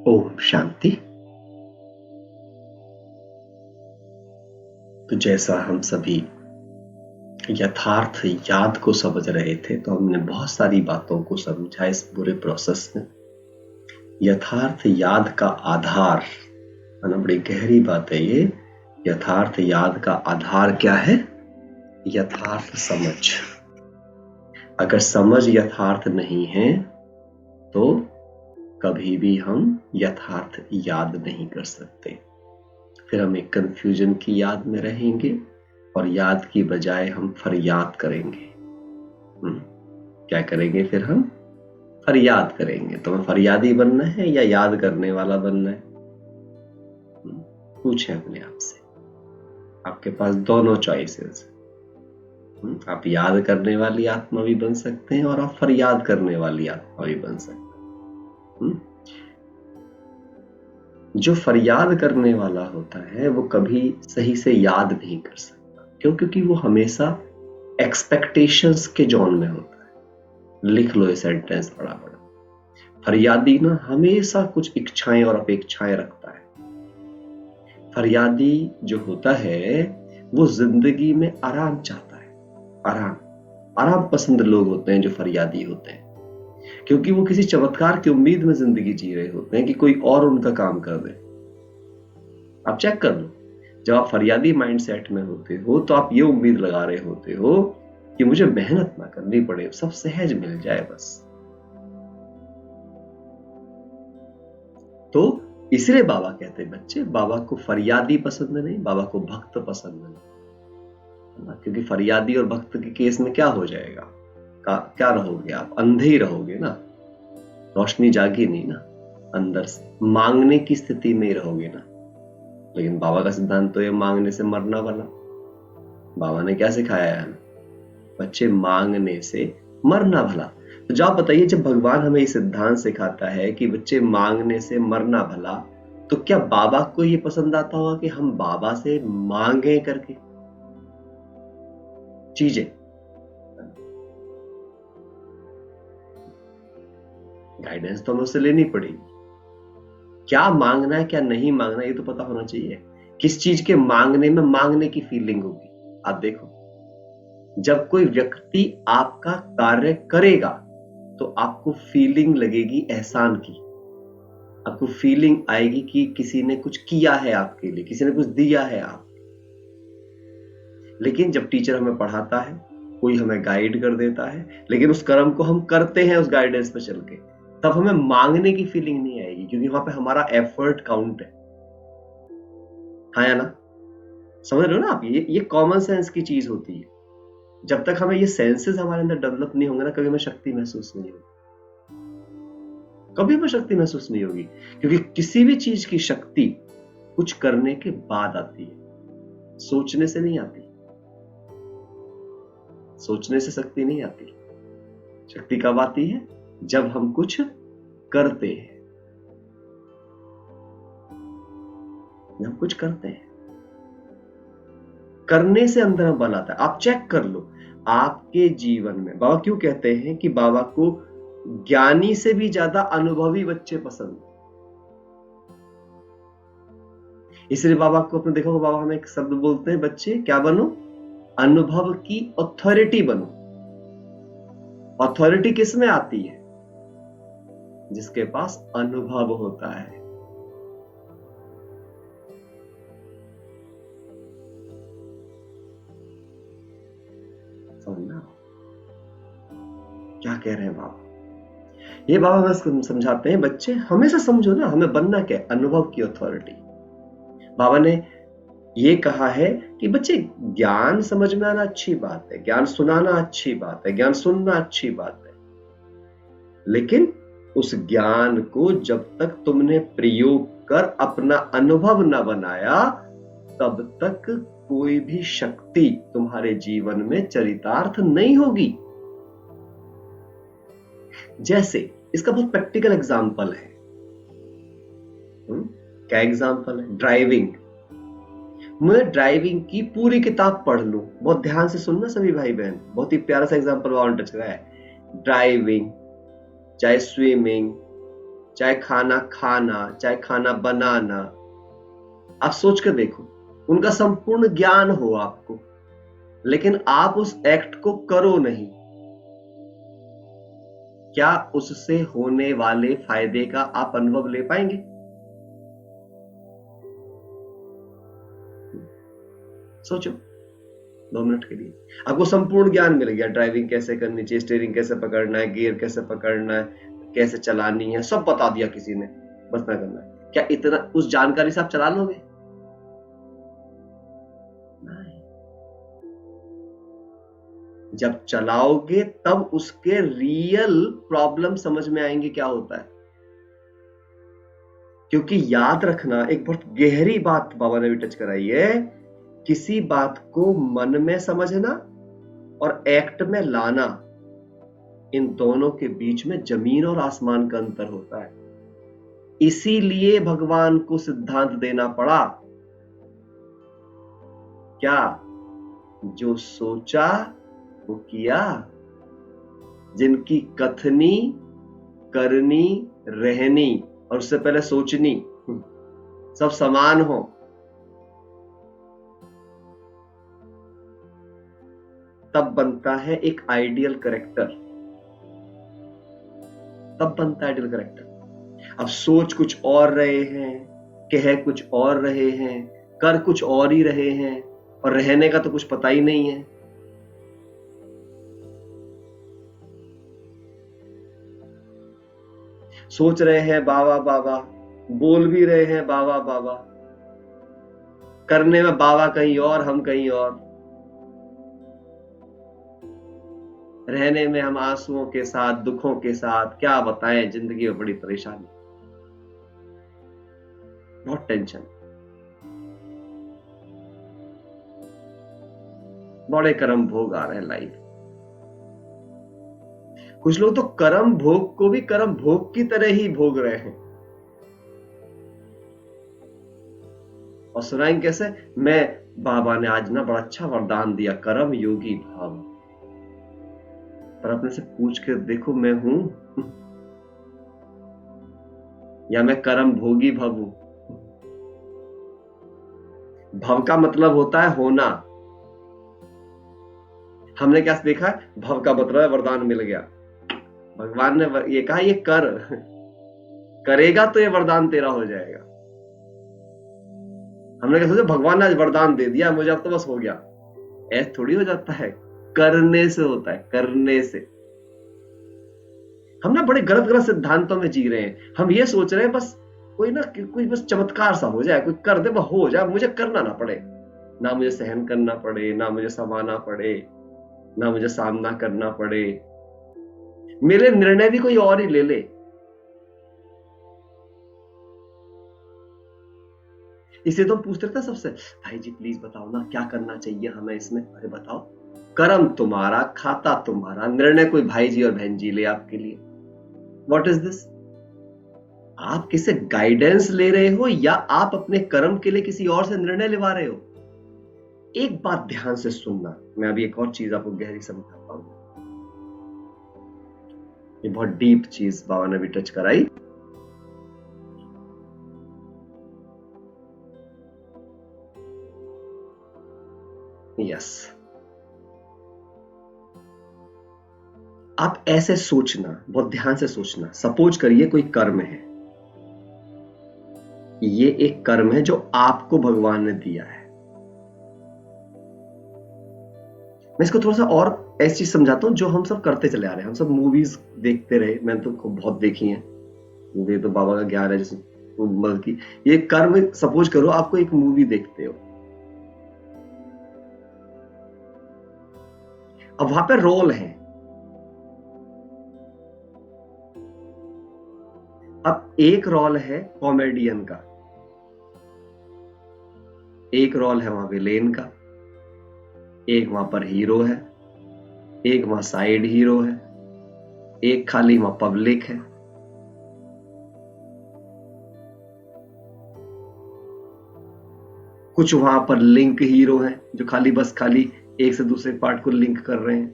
ओम शांति। तो जैसा हम सभी यथार्थ याद को समझ रहे थे, तो हमने बहुत सारी बातों को समझा इस पूरे प्रोसेस में। यथार्थ याद का आधार, बड़ी गहरी बात है ये। यथार्थ याद का आधार क्या है? यथार्थ समझ। अगर समझ यथार्थ नहीं है तो कभी भी हम यथार्थ याद नहीं कर सकते। फिर हम एक कंफ्यूजन की याद में रहेंगे और याद की बजाय हम फरियाद करेंगे। क्या करेंगे? फिर हम फरियाद करेंगे। तो हमें फरियादी बनना है या याद करने वाला बनना है? पूछें अपने आप से। आपके पास दोनों चॉइसेस। आप याद करने वाली आत्मा भी बन सकते हैं और आप फरियाद करने वाली आत्मा भी बन सकते हैं। जो फरियाद करने वाला होता है वो कभी सही से याद नहीं कर सकता। क्यों? क्योंकि वो हमेशा एक्सपेक्टेशंस के जोन में होता है। लिख लो ये सेंटेंस बड़ा बड़ा। फरियादी ना हमेशा कुछ इच्छाएं और अपेक्षाएं रखता है। फरियादी जो होता है वो जिंदगी में आराम चाहता है। आराम पसंद लोग होते हैं जो फरियादी होते हैं, क्योंकि वो किसी चमत्कार की उम्मीद में जिंदगी जी रहे होते हैं कि कोई और उनका काम कर दे। आप चेक कर लो, जब आप फरियादी माइंडसेट में होते हो तो आप ये उम्मीद लगा रहे होते हो कि मुझे मेहनत ना करनी पड़े, सब सहज मिल जाए बस। तो इसलिए बाबा कहते हैं बच्चे, बाबा को फरियादी पसंद नहीं, बाबा को भक्त पसंद नहीं। क्योंकि फरियादी और भक्त के केस में क्या हो जाएगा? क्या रहोगे आप? अंधे ही रहोगे ना, रोशनी जागी नहीं ना, अंदर से मांगने की स्थिति में ही रहोगे ना। लेकिन बाबा का सिद्धांत तो ये मांगने से मरना भला। बाबा ने क्या सिखाया है? बच्चे मांगने से मरना भला। तो जाओ बताइए, जब भगवान हमें ये सिद्धांत सिखाता है कि बच्चे मांगने से मरना भला, तो क्या बाबा को ये पसंद आता होगा कि हम बाबा से मांगे करके चीजें? गाइडेंस तो हमें उससे लेनी पड़ेगी। क्या मांगना है क्या नहीं मांगना ये तो पता होना चाहिए। किस चीज के मांगने में मांगने की फीलिंग होगी? आप देखो, जब कोई व्यक्ति आपका कार्य करेगा तो आपको फीलिंग लगेगी एहसान की। आपको फीलिंग आएगी कि किसी ने कुछ किया है आपके लिए, किसी ने कुछ दिया है आप। लेकिन जब टीचर हमें पढ़ाता है, कोई हमें गाइड कर देता है, लेकिन उस कर्म को हम करते हैं उस गाइडेंस पे चल के, तब हमें मांगने की फीलिंग नहीं आएगी, क्योंकि वहां पे हमारा एफर्ट काउंट है। हाँ या ना? समझ रहे हो ना आप? ये कॉमन सेंस की चीज होती है। जब तक हमें ये सेंसेस हमारे अंदर डेवलप नहीं होंगे ना, कभी हमें शक्ति महसूस नहीं होगी। कभी हमें शक्ति महसूस नहीं होगी, क्योंकि किसी भी चीज की शक्ति कुछ करने के बाद आती है, सोचने से नहीं आती। सोचने से शक्ति नहीं आती। शक्ति कब आती है? जब हम कुछ करते हैं। जब हम कुछ करते हैं, करने से अंदर बल आता है। आप चेक कर लो आपके जीवन में। बाबा क्यों कहते हैं कि बाबा को ज्ञानी से भी ज्यादा अनुभवी बच्चे पसंद? इसलिए बाबा को आपने देखा होगा, बाबा हमें एक शब्द बोलते हैं, बच्चे क्या बनो? अनुभव की अथॉरिटी बनो। अथॉरिटी किस में आती है? जिसके पास अनुभव होता है। समझना क्या कह रहे हैं बाबा? ये बाबा हमें समझाते हैं, बच्चे हमेशा समझो ना, हमें बनना क्या है? अनुभव की अथॉरिटी। बाबा ने ये कहा है कि बच्चे ज्ञान समझ में आना अच्छी बात है, ज्ञान सुनाना अच्छी बात है, ज्ञान सुनना अच्छी बात है, लेकिन उस ज्ञान को जब तक तुमने प्रयोग कर अपना अनुभव न बनाया, तब तक कोई भी शक्ति तुम्हारे जीवन में चरितार्थ नहीं होगी। जैसे इसका बहुत प्रैक्टिकल एग्जांपल है। क्या एग्जांपल है? ड्राइविंग। मैं ड्राइविंग की पूरी किताब पढ़ लूं, बहुत ध्यान से सुनना सभी भाई बहन, बहुत ही प्यारा सा एग्जांपल वहां टच रहा है। ड्राइविंग, चाहे स्विमिंग, चाहे खाना खाना, चाहे खाना बनाना, आप सोच कर देखो, उनका संपूर्ण ज्ञान हो आपको, लेकिन आप उस एक्ट को करो नहीं, क्या उससे होने वाले फायदे का आप अनुभव ले पाएंगे? सोचो 2 मिनट के लिए। आपको संपूर्ण ज्ञान मिल गया, ड्राइविंग कैसे करनी चाहिए, स्टीयरिंग कैसे पकड़ना है, गियर कैसे पकड़ना है, कैसे चलानी है, सब बता दिया किसी ने, बस ना करना है। क्या इतना उस जानकारी से आप चला लोगे? नहीं। जब चलाओगे तब उसके रियल प्रॉब्लम समझ में आएंगे क्या होता है। क्योंकि याद रखना, एक बहुत गहरी बात बाबा ने भी टच कराई है, किसी बात को मन में समझना और एक्ट में लाना, इन दोनों के बीच में जमीन और आसमान का अंतर होता है। इसीलिए भगवान को सिद्धांत देना पड़ा, क्या? जो सोचा वो किया, जिनकी कथनी करनी रहनी और उससे पहले सोचनी सब समान हो, तब बनता है एक आइडियल करेक्टर, तब बनता है आइडियल करेक्टर। अब सोच कुछ और रहे हैं, कह कुछ और रहे हैं, कर कुछ और ही रहे हैं, और रहने का तो कुछ पता ही नहीं है। सोच रहे हैं बाबा बाबा, बोल भी रहे हैं बाबा बाबा, करने में बाबा कहीं और, हम कहीं और, रहने में हम आंसुओं के साथ, दुखों के साथ, क्या बताएं, जिंदगी में बड़ी परेशानी, बहुत टेंशन, बड़े कर्म भोग आ रहे हैं लाइफ। कुछ लोग तो कर्म भोग को भी कर्म भोग की तरह ही भोग रहे हैं, और सुनाएंगे कैसे, मैं बाबा ने आज ना बड़ा अच्छा वरदान दिया, कर्म योगी भाव। पर अपने से पूछ कर देखो, मैं हूं या मैं कर्म भोगी भव हूं? भव का मतलब होता है होना। हमने क्या देखा, भव का मतलब है वरदान मिल गया। भगवान ने ये कहा, ये कर करेगा तो ये वरदान तेरा हो जाएगा। हमने क्या सोचा, भगवान ने आज वरदान दे दिया मुझे, अब तो बस हो गया। ऐसा थोड़ी हो जाता है, करने से होता है, करने से। हम ना बड़े गलत गलत सिद्धांतों में जी रहे हैं। हम ये सोच रहे हैं बस कोई बस चमत्कार सा हो जाए, कोई कर दे, वह हो जाए, मुझे करना ना पड़े, ना मुझे सहन करना पड़े, ना मुझे समाना पड़े, ना मुझे सामना करना पड़े, मेरे निर्णय भी कोई और ही ले ले। इसे तो पूछते थे सबसे, भाई जी प्लीज बताओ ना क्या करना चाहिए हमें इसमें। अरे बताओ, कर्म तुम्हारा, खाता तुम्हारा, निर्णय कोई भाई जी और बहन जी ले आपके लिए। What is this? आप किसे गाइडेंस ले रहे हो, या आप अपने कर्म के लिए किसी और से निर्णय लेवा रहे हो? एक बात ध्यान से सुनना, मैं अभी एक और चीज आपको गहरी समझाता हूं। ये बहुत डीप चीज बाबा ने भी टच कराई। यस, आप ऐसे सोचना, बहुत ध्यान से सोचना। सपोज करिए कोई कर्म है, ये एक कर्म है जो आपको भगवान ने दिया है। मैं इसको थोड़ा सा और ऐसी चीज समझाता हूं जो हम सब करते चले आ रहे हैं। हम सब मूवीज देखते रहे, मैंने तो बहुत देखी हैं, ये तो बाबा का ज्ञान है जैसे, मतलब कि ये कर्म, सपोज करो आपको एक मूवी देखते हो, अब वहां पे रोल है। अब एक रोल है कॉमेडियन का, एक रोल है वहां विलेन का, एक वहां पर हीरो है, एक वहां साइड हीरो है, एक खाली वहां पब्लिक है। कुछ वहां पर लिंक हीरो हैं जो खाली एक से दूसरे पार्ट को लिंक कर रहे हैं,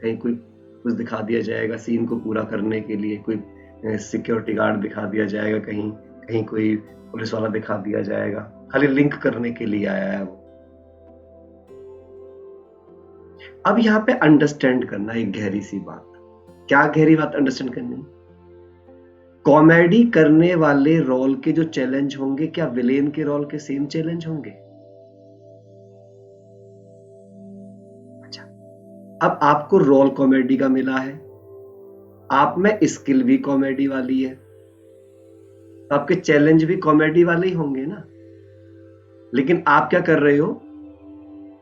कहीं कोई कुछ दिखा दिया जाएगा सीन को पूरा करने के लिए, कोई सिक्योरिटी गार्ड दिखा दिया जाएगा, कहीं कहीं कोई पुलिस वाला दिखा दिया जाएगा, खाली लिंक करने के लिए आया है वो। अब यहाँ पे अंडरस्टैंड करना एक गहरी सी बात। क्या गहरी बात अंडरस्टैंड करनी? कॉमेडी करने वाले रोल के जो चैलेंज होंगे, क्या विलेन के रोल के सेम चैलेंज होंगे? अच्छा, अब आपको रोल कॉमेडी का मिला है, आप में स्किल भी कॉमेडी वाली है, तो आपके चैलेंज भी कॉमेडी वाले ही होंगे ना। लेकिन आप क्या कर रहे हो,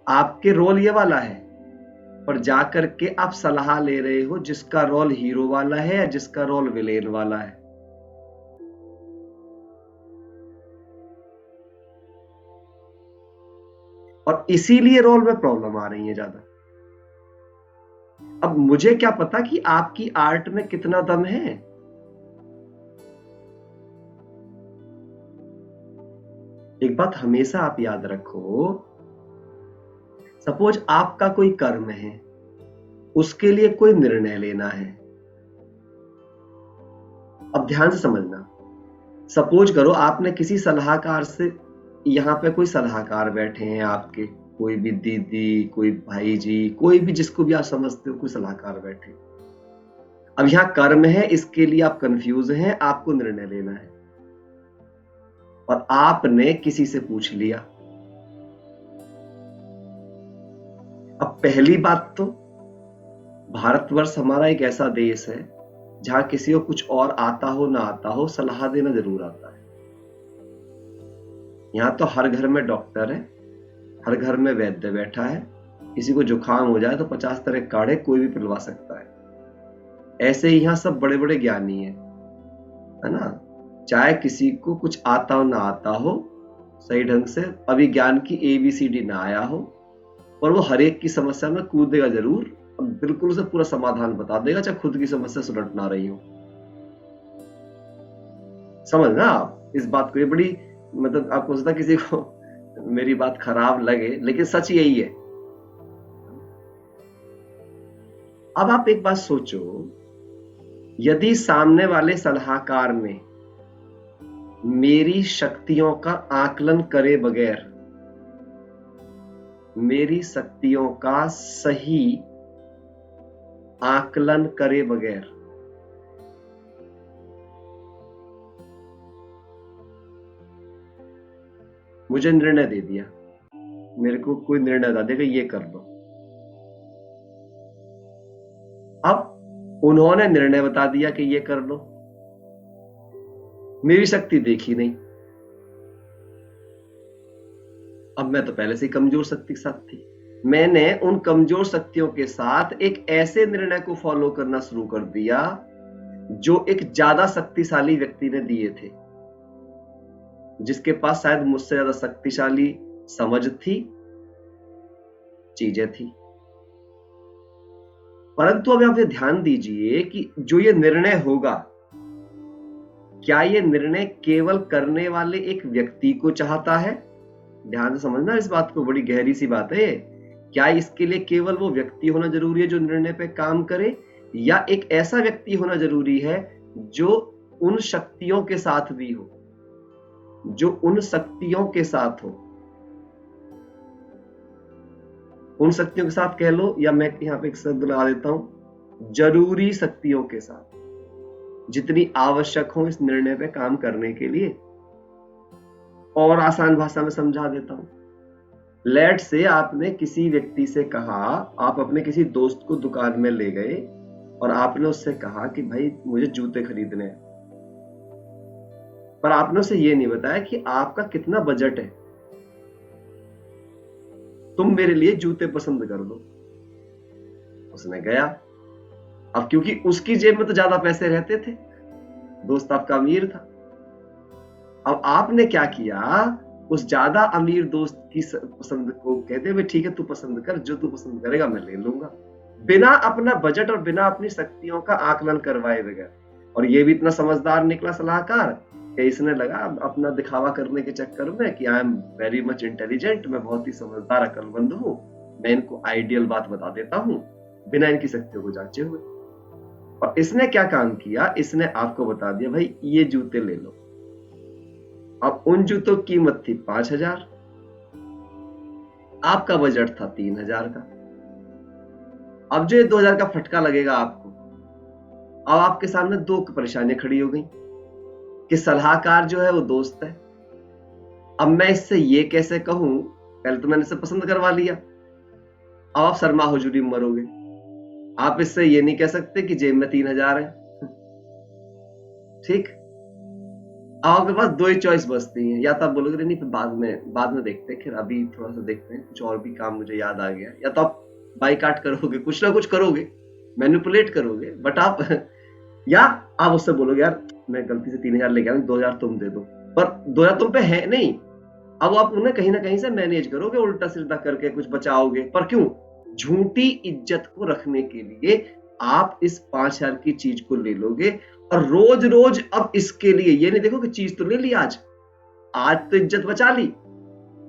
आपके रोल ये वाला है, और जाकर के आप सलाह ले रहे हो जिसका रोल हीरो वाला है या जिसका रोल विलेन वाला है। और इसीलिए रोल में प्रॉब्लम आ रही है ज्यादा। अब मुझे क्या पता कि आपकी आर्ट में कितना दम है। एक बात हमेशा आप याद रखो, सपोज आपका कोई कर्म है, उसके लिए कोई निर्णय लेना है। अब ध्यान से समझना, सपोज करो आपने किसी सलाहकार से, यहां पे कोई सलाहकार बैठे हैं आपके, कोई भी दीदी, कोई भाई जी, कोई भी जिसको भी आप समझते हो, कोई सलाहकार बैठे। अब यहां कर्म है, इसके लिए आप कंफ्यूज हैं, आपको निर्णय लेना है, और आपने किसी से पूछ लिया। अब पहली बात तो, भारतवर्ष हमारा एक ऐसा देश है जहां किसी को कुछ और आता हो ना आता हो, सलाह देना जरूर आता है। यहां तो हर घर में डॉक्टर है, हर घर में वैद्य बैठा है, किसी को जुकाम हो जाए तो 50 तरह काढ़े कोई भी पिलवा सकता है। ऐसे ही यहां सब बड़े बड़े ज्ञानी है ना। चाहे किसी को कुछ आता हो ना आता हो सही ढंग से, अभिज्ञान की ABCD ना आया हो, और वो हर एक की समस्या में कूदेगा जरूर, और बिल्कुल उसे पूरा समाधान बता देगा, चाहे खुद की समस्या सुलझ ना रही हो। समझना आप इस बात को, ये बड़ी, मतलब आपको सोचता किसी को मेरी बात खराब लगे, लेकिन सच यही है। अब आप एक बात सोचो, यदि सामने वाले सलाहकार ने मेरी शक्तियों का आकलन करे बगैर, मेरी शक्तियों का सही आकलन करे बगैर मुझे निर्णय दे दिया, मेरे को कोई निर्णय बता देगा ये कर लो। अब उन्होंने निर्णय बता दिया कि ये कर लो, मेरी शक्ति देखी नहीं। अब मैं तो पहले से ही कमजोर शक्ति के साथ थी, मैंने उन कमजोर शक्तियों के साथ एक ऐसे निर्णय को फॉलो करना शुरू कर दिया जो एक ज्यादा शक्तिशाली व्यक्ति ने दिए थे, जिसके पास शायद मुझसे ज्यादा शक्तिशाली समझ थी, चीजें थी। परंतु अब आप ये ध्यान दीजिए कि जो ये निर्णय होगा, क्या ये निर्णय केवल करने वाले एक व्यक्ति को चाहता है? ध्यान से समझना इस बात को, बड़ी गहरी सी बात है। क्या इसके लिए केवल वो व्यक्ति होना जरूरी है जो निर्णय पे काम करे, या एक ऐसा व्यक्ति होना जरूरी है जो उन शक्तियों के साथ भी हो, जो उन शक्तियों के साथ हो, उन शक्तियों के साथ कह लो, या मैं यहां पे एक शब्द लगा देता हूं, जरूरी शक्तियों के साथ, जितनी आवश्यक हो इस निर्णय पे काम करने के लिए। और आसान भाषा में समझा देता हूं, लेट से आपने किसी व्यक्ति से कहा, आप अपने किसी दोस्त को दुकान में ले गए और आपने उससे कहा कि भाई मुझे जूते खरीदने हैं, पर आपने उसे ये नहीं बताया कि आपका कितना बजट है, तुम मेरे लिए जूते पसंद कर दो। उसने गया, अब क्योंकि उसकी जेब में तो ज्यादा पैसे रहते थे, दोस्त आपका अमीर था, अब आपने क्या किया, उस ज्यादा अमीर दोस्त की पसंद को कहते हुए ठीक है तू पसंद कर, जो तू पसंद करेगा मैं ले लूंगा, बिना अपना बजट और बिना अपनी शक्तियों का आकलन करवाए बगैर। और ये भी इतना समझदार निकला सलाहकार कि इसने लगा अपना दिखावा करने के चक्कर में कि I am very much intelligent, मैं बहुत ही समझदार अकलमंद हूं, मैं इनको आइडियल बात बता देता हूं बिना इनकी शक्तियों को जांचे हुए। और इसने क्या काम किया, इसने आपको बता दिया भाई ये जूते ले लो। अब उन जूतों की कीमत थी 5,000, आपका बजट था 3,000 का। अब जो ये 2,000 का फटका लगेगा आपको, अब आपके सामने दो परेशानियां खड़ी हो गई कि सलाहकार जो है वो दोस्त है। अब मैं इससे ये कैसे कहूं, पहले तो मैंने इसे पसंद करवा लिया, अब आप शर्मा हुजूरी में मरोगे। आप इससे ये नहीं कह सकते कि जेब में 3,000 है। ठीक, आपके पास दो ही चॉइस बचती हैं, या तो आप बोलोगे नहीं फिर बाद में देखते हैं, फिर अभी थोड़ा सा देखते हैं, कुछ और भी काम मुझे याद आ गया, या तो आप बाइकाट करोगे, कुछ ना कुछ करोगे, मैनिपुलेट करोगे, बट आप या आप उससे बोलोगे यार मैं गलती से 3,000 लेके आया, 2,000 तुम दे दो, पर 2,000 तुम पे है नहीं। अब आप उन्हें कहीं ना कहीं से मैनेज करोगे, उल्टा सीधा करके कुछ बचाओगे, पर क्यों? झूठी इज्जत को रखने के लिए आप इस 5,000 की चीज को ले लोगे और रोज रोज अब इसके लिए ये नहीं देखो कि चीज तो ले ली, आज तो इज्जत बचा ली,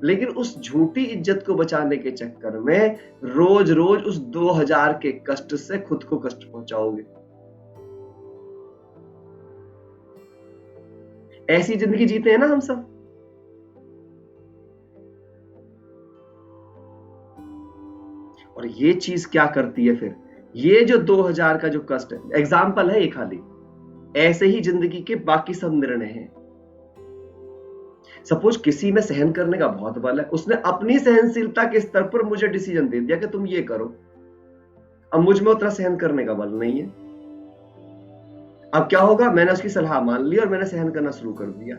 लेकिन उस झूठी इज्जत को बचाने के चक्कर में रोज रोज उस 2,000 के कष्ट से खुद को कष्ट पहुंचाओगे। ऐसी जिंदगी जीते हैं ना हम सब। और ये चीज क्या करती है फिर, ये जो 2,000 का जो कष्ट है, एग्जाम्पल है ये खाली, ऐसे ही जिंदगी के बाकी सब निर्णय हैं। सपोज किसी में सहन करने का बहुत बल है, उसने अपनी सहनशीलता के स्तर पर मुझे डिसीजन दे दिया कि तुम ये करो, अब मुझ में उतना सहन करने का बल नहीं है। अब क्या होगा, मैंने उसकी सलाह मान ली और मैंने सहन करना शुरू कर दिया,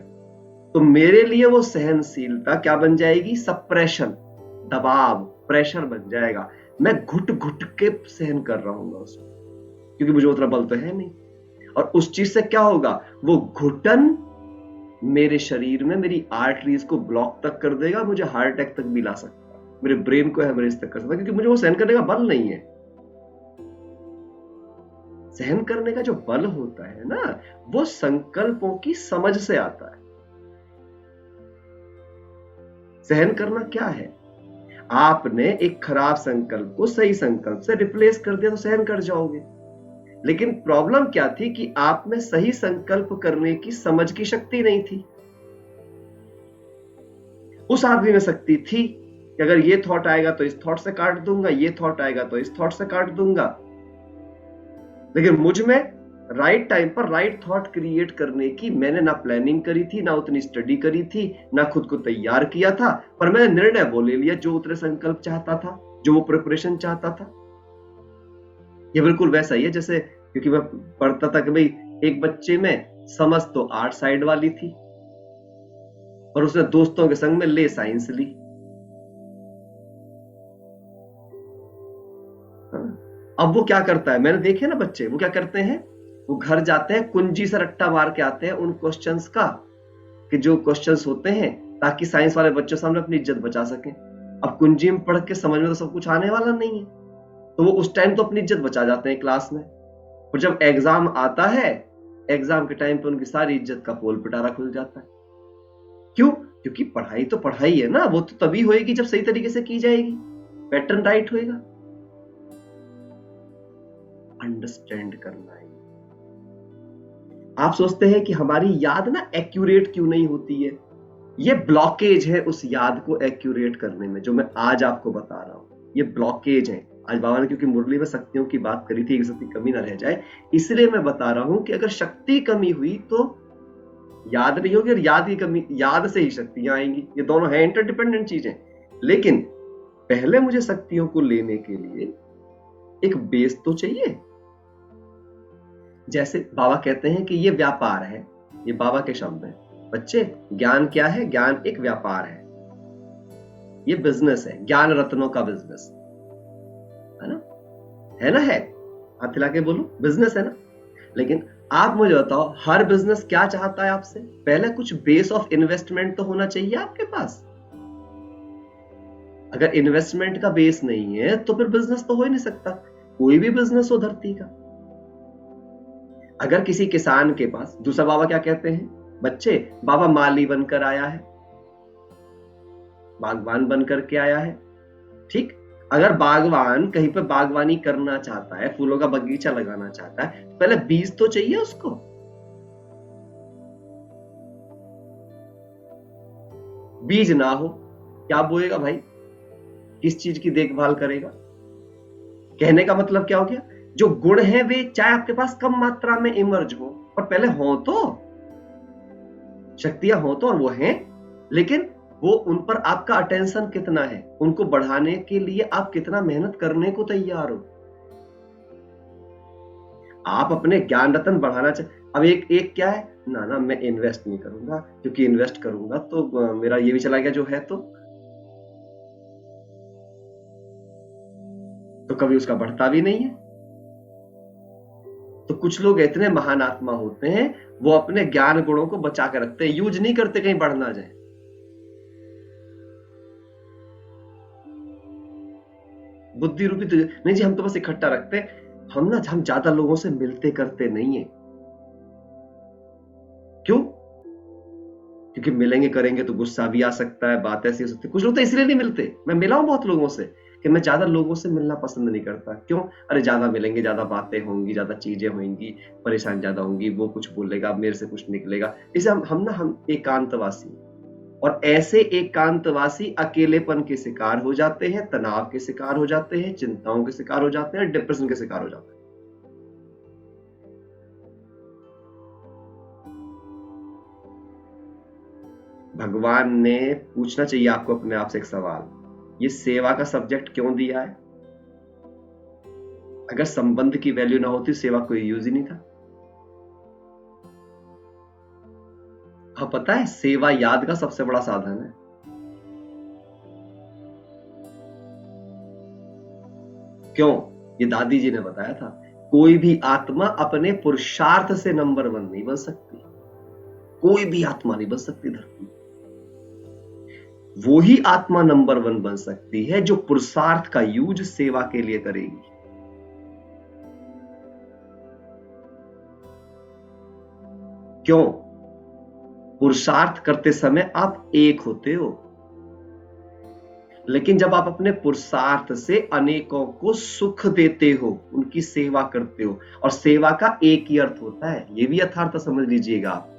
तो मेरे लिए वो सहनशीलता क्या बन जाएगी, सप्रेशन, दबाव, प्रेशर बन जाएगा। मैं घुट घुट के सहन कर रहा हूं उसको, क्योंकि मुझे उतना बल तो है नहीं। और उस चीज से क्या होगा, वो घुटन मेरे शरीर में मेरी आर्टरीज को ब्लॉक तक कर देगा, मुझे हार्ट अटैक तक भी ला सकता है, मेरे ब्रेन को हेमरेज तक कर सकता है, क्योंकि मुझे वो सहन करने का बल नहीं है। सहन करने का जो बल होता है ना, वो संकल्पों की समझ से आता है। सहन करना क्या है, आपने एक खराब संकल्प को सही संकल्प से रिप्लेस कर दिया तो सहन कर जाओगे। लेकिन प्रॉब्लम क्या थी कि आप में सही संकल्प करने की समझ की शक्ति नहीं थी। उस आदमी में शक्ति थी कि अगर ये थॉट आएगा तो इस थॉट से काट दूंगा, ये थॉट आएगा तो इस थॉट से काट दूंगा। लेकिन मुझ में राइट टाइम पर राइट थॉट क्रिएट करने की मैंने ना प्लानिंग करी थी, ना उतनी स्टडी करी थी, ना खुद को तैयार किया था, पर मैंने निर्णय वो ले लिया जो उतने संकल्प चाहता था, जो वो प्रिपरेशन चाहता था। ये बिल्कुल वैसा ही है जैसे, क्योंकि मैं पढ़ता था कि भाई एक बच्चे में समझ तो 8 साइड वाली थी और उसने दोस्तों के संग में ले साइंस ली। अब वो क्या करता है, मैंने देखे ना बच्चे, वो क्या करते हैं, वो घर जाते हैं कुंजी से रट्टा मार के आते हैं उन क्वेश्चंस का, कि जो क्वेश्चंस होते हैं, ताकि साइंस वाले बच्चों सामने अपनी इज्जत बचा सके। अब कुंजी में पढ़ के समझ में तो सब कुछ आने वाला नहीं है, तो वो उस टाइम तो अपनी इज्जत बचा जाते हैं क्लास में, और जब एग्जाम आता है, एग्जाम के टाइम पे उनकी सारी इज्जत का पोल पिटारा खुल जाता है। क्यों? क्योंकि पढ़ाई तो पढ़ाई है ना, वो तो तभी होएगी जब सही तरीके से की जाएगी, पैटर्न राइट होएगा। अंडरस्टैंड करना है। आप सोचते हैं कि हमारी याद ना एक्यूरेट क्यों नहीं होती है, ये ब्लॉकेज है उस याद को एक्यूरेट करने में, जो मैं आज आपको बता रहा हूं, ये ब्लॉकेज है। आज बाबा ने क्योंकि मुरली में शक्तियों की बात करी थी, एक शक्ति कमी ना रह जाए, इसलिए मैं बता रहा हूं कि अगर शक्ति कमी हुई तो याद नहीं होगी, और याद की कमी, याद से ही शक्तियां आएंगी। ये दोनों है इंटरडिपेंडेंट चीजें। लेकिन पहले मुझे शक्तियों को लेने के लिए एक बेस तो चाहिए। जैसे बाबा कहते हैं कि ये व्यापार है, ये बाबा के शब्द हैं। बच्चे, ज्ञान क्या है? ज्ञान एक व्यापार है, ये बिजनेस है, ज्ञान रत्नों का बिजनेस है ना, है ना, है, हाथ हिला के बोलो, बिजनेस है ना। लेकिन आप मुझे बताओ, हर बिजनेस क्या चाहता है आपसे? पहले कुछ बेस ऑफ इन्वेस्टमेंट तो होना चाहिए आपके पास। अगर इन्वेस्टमेंट का बेस नहीं है तो फिर बिजनेस तो हो ही नहीं सकता, कोई भी बिजनेस हो धरती का। अगर किसी किसान के पास, दूसरा बाबा क्या कहते हैं, बच्चे, बाबा माली बनकर आया है, बागवान बनकर के आया है, ठीक। अगर बागवान कहीं पे बागवानी करना चाहता है, फूलों का बगीचा लगाना चाहता है, तो पहले बीज तो चाहिए उसको। बीज ना हो क्या बोएगा भाई, किस चीज की देखभाल करेगा? कहने का मतलब क्या हो गया, जो गुण है वे चाहे आपके पास कम मात्रा में इमर्ज हो, पर पहले हो तो, शक्तियां हो तो, और वो हैं, लेकिन वो उन पर आपका अटेंशन कितना है, उनको बढ़ाने के लिए आप कितना मेहनत करने को तैयार हो। आप अपने ज्ञान रतन बढ़ाना चाहिए। अब एक क्या है ना, ना मैं इन्वेस्ट नहीं करूंगा, क्योंकि इन्वेस्ट करूंगा तो मेरा ये भी चला गया जो है, तो कभी उसका बढ़ता भी नहीं है। तो कुछ लोग इतने महान आत्मा होते हैं, वो अपने ज्ञान गुणों को बचा कर रखते हैं, यूज नहीं करते कहीं बढ़ ना जाए। बुद्धि रूपी तो नहीं जी, हम तो बस इकट्ठा रखते हैं। हम ज्यादा लोगों से मिलते करते नहीं है। क्यों? क्योंकि मिलेंगे करेंगे तो गुस्सा भी आ सकता है, बात ऐसी हो सकती है। कुछ लोग तो इसलिए नहीं मिलते। मैं मिला हूं बहुत लोगों से कि मैं ज्यादा लोगों से मिलना पसंद नहीं करता। क्यों? अरे ज्यादा मिलेंगे, ज्यादा बातें होंगी, ज्यादा चीजें होंगी, परेशान ज्यादा होंगी, वो कुछ बोलेगा, मेरे से कुछ निकलेगा। इसे हम एकांतवासी, और ऐसे एकांतवासी अकेलेपन के शिकार हो जाते हैं, तनाव के शिकार हो जाते हैं, चिंताओं के शिकार हो जाते हैं, डिप्रेशन के शिकार हो जाते हैं। भगवान ने पूछना चाहिए आपको अपने आप से एक सवाल, ये सेवा का सब्जेक्ट क्यों दिया है? अगर संबंध की वैल्यू ना होती, सेवा कोई यूज ही नहीं था। हाँ, पता है सेवा याद का सबसे बड़ा साधन है। क्यों? ये दादी जी ने बताया था, कोई भी आत्मा अपने पुरुषार्थ से नंबर 1 नहीं बन सकती। कोई भी आत्मा नहीं बन सकती धरती। वो ही आत्मा नंबर 1 बन सकती है जो पुरुषार्थ का यूज सेवा के लिए करेगी। क्यों? पुरुषार्थ करते समय आप एक होते हो, लेकिन जब आप अपने पुरुषार्थ से अनेकों को सुख देते हो, उनकी सेवा करते हो, और सेवा का एक ही अर्थ होता है, ये भी यथार्थ समझ लीजिएगा आप,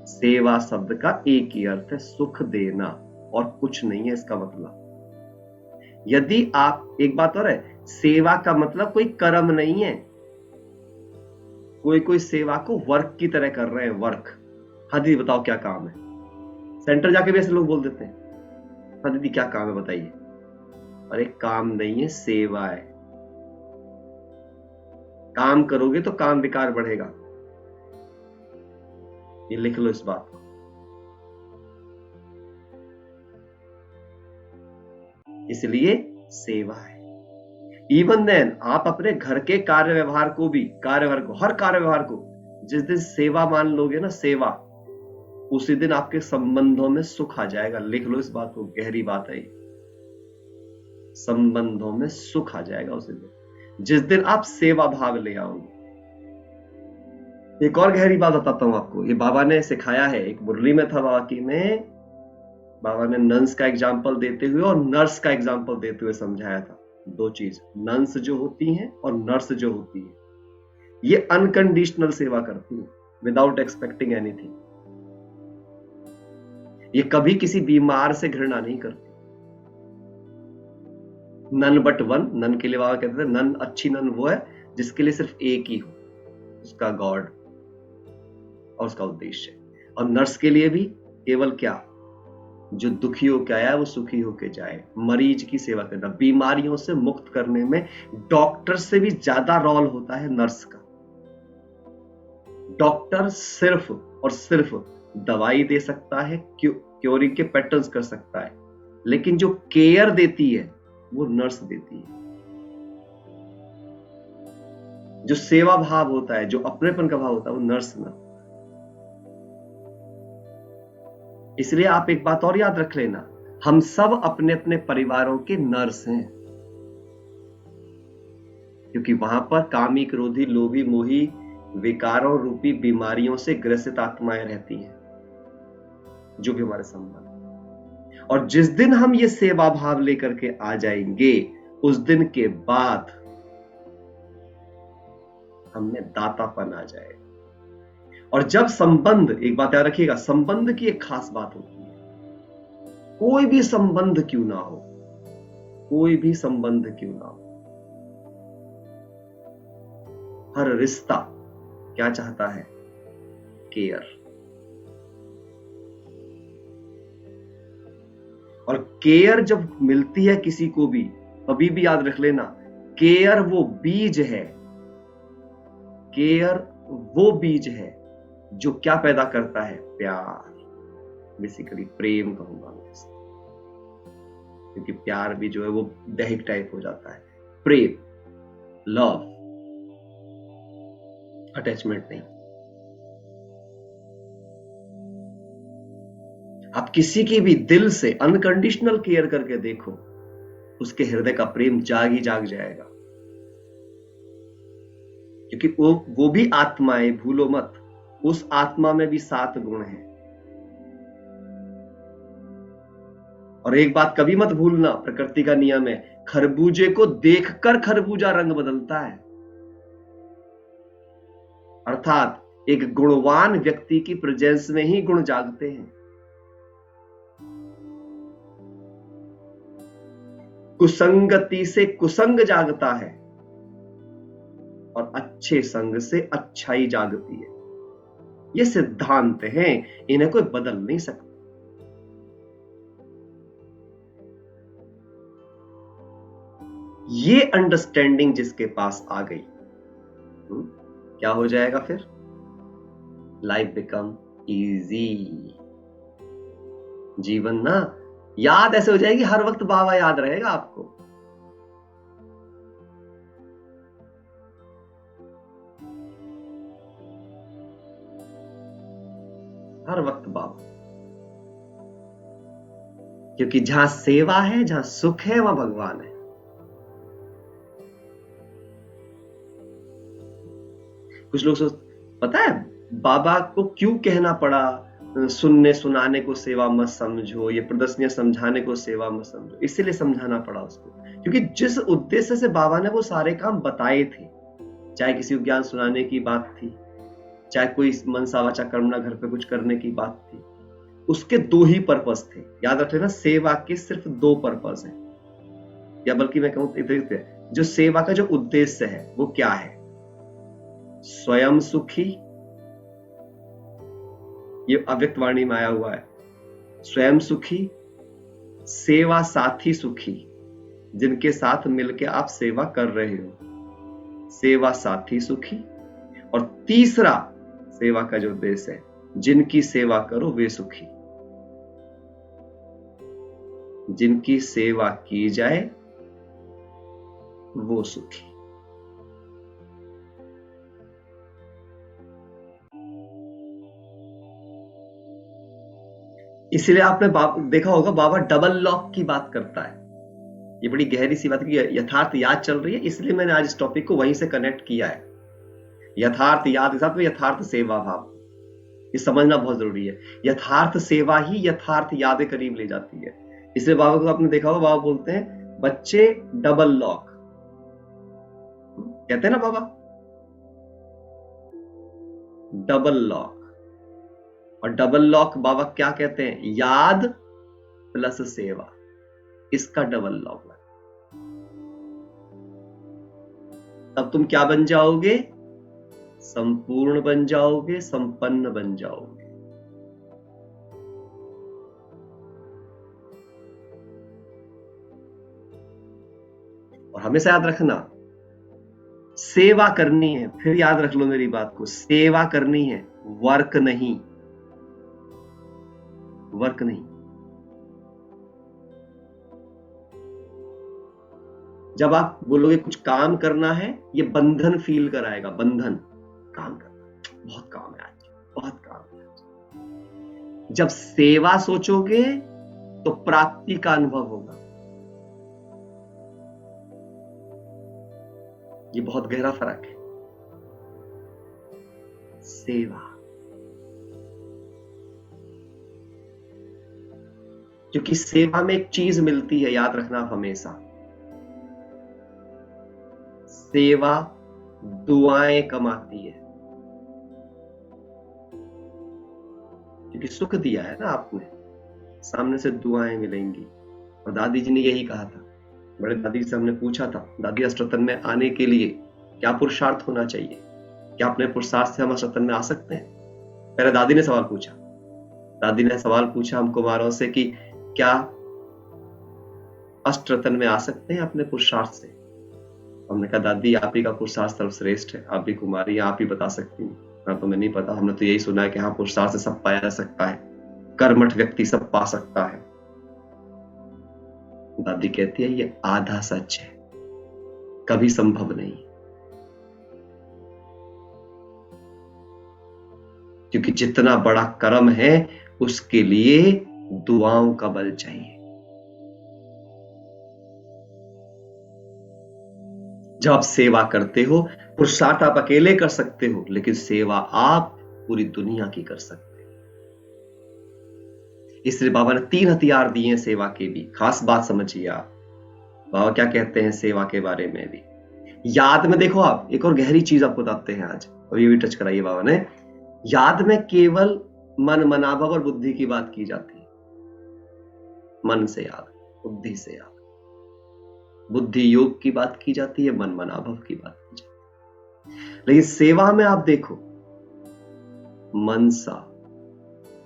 सेवा शब्द का एक ही अर्थ है, सुख देना, और कुछ नहीं है इसका मतलब। यदि आप, एक बात और है, सेवा का मतलब कोई कर्म नहीं है। कोई सेवा को वर्क की तरह कर रहे हैं, वर्क। हाँ दीदी बताओ क्या काम है, सेंटर जाके भी ऐसे लोग बोल देते हैं, हाँ दीदी क्या काम है बताइए। अरे काम नहीं है, सेवा है। काम करोगे तो काम विकार बढ़ेगा, ये लिख लो इस बात को। इसलिए सेवा है। इवन देन आप अपने घर के कार्य व्यवहार को भी, हर कार्य व्यवहार को जिस दिन सेवा मान लोगे ना, सेवा, उसी दिन आपके संबंधों में सुख आ जाएगा। लिख लो इस बात को, गहरी बात है। संबंधों में सुख आ जाएगा उसी दिन, जिस दिन आप सेवा भाव ले आओगे। एक और गहरी बात बताता हूं आपको, ये बाबा ने सिखाया है। एक मुरली में था बाबा की में, बाबा ने नंस का एग्जाम्पल देते हुए और नर्स का एग्जाम्पल देते हुए समझाया था। दो चीज, नंस जो होती हैं और नर्स जो होती है, ये अनकंडीशनल सेवा करती है, विदाउट एक्सपेक्टिंग एनीथिंग। ये कभी किसी बीमार से घृणा नहीं करती। नन बट वन, नन के लिए बाबा कहते थे, नन, अच्छी नन वो है जिसके लिए सिर्फ एक ही हो, उसका गॉड और उसका उद्देश्य। और नर्स के लिए भी केवल क्या, जो दुखी होकर आया वो सुखी होकर जाए, मरीज की सेवा करना, बीमारियों से मुक्त करने में डॉक्टर से भी ज्यादा रोल होता है नर्स का। डॉक्टर सिर्फ और सिर्फ दवाई दे सकता है, क्योरिंग के पैटर्न्स कर सकता है, लेकिन जो केयर देती है वो नर्स देती है। जो सेवा भाव होता है, जो अपनेपन का भाव होता है, वो नर्स ना। इसलिए आप एक बात और याद रख लेना, हम सब अपने अपने परिवारों के नर्स हैं, क्योंकि वहां पर कामी, क्रोधी, लोभी, मोही, विकारों रूपी बीमारियों से ग्रसित आत्माएं रहती हैं, जो भी हमारे संबंध। और जिस दिन हम ये सेवा भाव लेकर के आ जाएंगे, उस दिन के बाद हमें दातापन आ जाएगा। और जब संबंध, एक बात याद रखिएगा, संबंध की एक खास बात होती है, कोई भी संबंध क्यों ना हो, कोई भी संबंध क्यों ना हो, हर रिश्ता क्या चाहता है? केयर। और केयर जब मिलती है किसी को भी, कभी भी याद रख लेना, केयर वो बीज है, केयर वो बीज है जो क्या पैदा करता है? प्यार। बेसिकली प्रेम कहूंगा मैं इसे, क्योंकि प्यार भी जो है वो दैहिक टाइप हो जाता है। प्रेम, लव, अटैचमेंट नहीं। आप किसी की भी दिल से अनकंडीशनल केयर करके देखो, उसके हृदय का प्रेम जाग ही जाग जाएगा, क्योंकि वो भी आत्मा है, भूलो मत। उस आत्मा में भी 7 गुण हैं। और एक बात कभी मत भूलना, प्रकृति का नियम है, खरबूजे को देखकर खरबूजा रंग बदलता है। अर्थात एक गुणवान व्यक्ति की प्रेजेंस में ही गुण जागते हैं। कुसंगति से कुसंग जागता है और अच्छे संग से अच्छाई जागती है। ये सिद्धांत हैं, इन्हें कोई बदल नहीं सकता। ये अंडरस्टैंडिंग जिसके पास आ गई, क्या हो जाएगा फिर? Life become easy. जीवन ना याद ऐसे हो जाएगी, हर वक्त बाबा याद रहेगा आपको। हर वक्त बाबा, क्योंकि जहां सेवा है, जहां सुख है, वहां भगवान है। कुछ लोग पता है बाबा को क्यों कहना पड़ा, सुनने सुनाने को सेवा मत समझो, ये प्रदर्शनियां समझाने को सेवा मत समझो? इसीलिए समझाना पड़ा उसको, क्योंकि जिस उद्देश्य से बाबा ने वो सारे काम बताए थे, चाहे किसी को ज्ञान सुनाने की बात थी, चाहे कोई मनसा वाचा कर्मणा घर पे कुछ करने की बात थी, उसके 2 ही पर्पस थे। याद रख लेना, सेवा के सिर्फ 2 पर्पस हैं, या बल्कि मैं कहूं जो सेवा का जो उद्देश्य है वो क्या है? स्वयं सुखी, ये अव्यक्त वाणी में आया हुआ है, स्वयं सुखी, सेवा साथी सुखी, जिनके साथ मिलकर आप सेवा कर रहे हो, सेवा साथी सुखी। और तीसरा सेवा का जो उद्देश्य है, जिनकी सेवा करो वे सुखी, जिनकी सेवा की जाए वो सुखी। इसलिए आपने देखा होगा बाबा डबल लॉक की बात करता है। ये बड़ी गहरी सी बात है, यथार्थ याद चल रही है, इसलिए मैंने आज इस टॉपिक को वहीं से कनेक्ट किया है। यथार्थ याद के साथ में यथार्थ सेवा भाव, ये समझना बहुत जरूरी है। यथार्थ सेवा ही यथार्थ याद करीब ले जाती है। इसलिए बाबा को आपने देखा होगा, बाबा बोलते हैं बच्चे डबल लॉक, कहते हैं ना बाबा, डबल लॉक। और डबल लॉक बाबा क्या कहते हैं? याद प्लस सेवा, इसका डबल लॉक। तब तुम क्या बन जाओगे? संपूर्ण बन जाओगे, संपन्न बन जाओगे। और हमेशा याद रखना, सेवा करनी है, फिर याद रख लो मेरी बात को, सेवा करनी है, वर्क नहीं, वर्क नहीं। जब आप बोलोगे कुछ काम करना है, ये बंधन फील कराएगा, बंधन, काम करना, बहुत काम है आज, बहुत काम है आज। जब सेवा सोचोगे तो प्राप्ति का अनुभव होगा। ये बहुत गहरा फर्क है। सेवा, क्योंकि सेवा में एक चीज मिलती है, याद रखना आप हमेशा, सेवा दुआएं कमाती है, क्योंकि सुख दिया है ना आपने, सामने से दुआएं मिलेंगी। और दादी जी ने यही कहा था, बड़े दादी से हमने पूछा था, दादी अष्टरत्न में आने के लिए क्या पुरुषार्थ होना चाहिए, क्या अपने पुरुषार्थ से हम अष्टरत्न में आ सकते हैं? पहले दादी ने सवाल पूछा, दादी ने सवाल पूछा हम कुमारों से कि क्या अष्टरत्न में आ सकते हैं अपने पुरुषार्थ से? हमने कहा दादी आप ही का पुरुषार्थ सर्वश्रेष्ठ है, आप भी कुमारी, आप ही बता सकती हैं, हाँ तो मैं नहीं पता, हमने तो यही सुना है कि हाँ पुरुषार्थ से सब पाया जा सकता है, कर्मठ व्यक्ति सब पा सकता है। दादी कहती है ये आधा सच है, कभी संभव नहीं, क्योंकि जितना बड़ा कर्म है उसके लिए दुआओं का बल चाहिए। जब आप सेवा करते हो, पुरुषार्थ आप अकेले कर सकते हो, लेकिन सेवा आप पूरी दुनिया की कर सकते हो। इसलिए बाबा ने 3 हथियार दिए हैं सेवा के भी। खास बात समझिए आप, बाबा क्या कहते हैं सेवा के बारे में भी। याद में देखो आप, एक और गहरी चीज आपको बताते हैं आज, और ये भी टच कराइए बाबा ने। याद में केवल मन, मनाभव और बुद्धि की बात की जाती है। मन से याद, बुद्धि से याद, बुद्धि योग की बात की जाती है, मन मनाभव की बात की जाती है। लेकिन सेवा में आप देखो, मनसा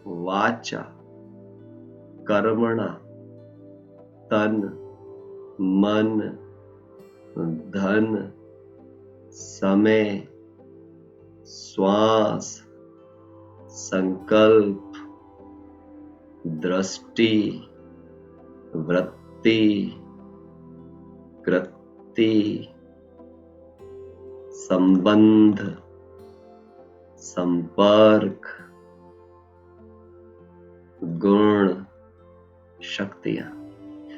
वाचा कर्मणा तन मन धन समय श्वास संकल्प दृष्टि वृत्ति कृति संबंध संपर्क गुण शक्तियां,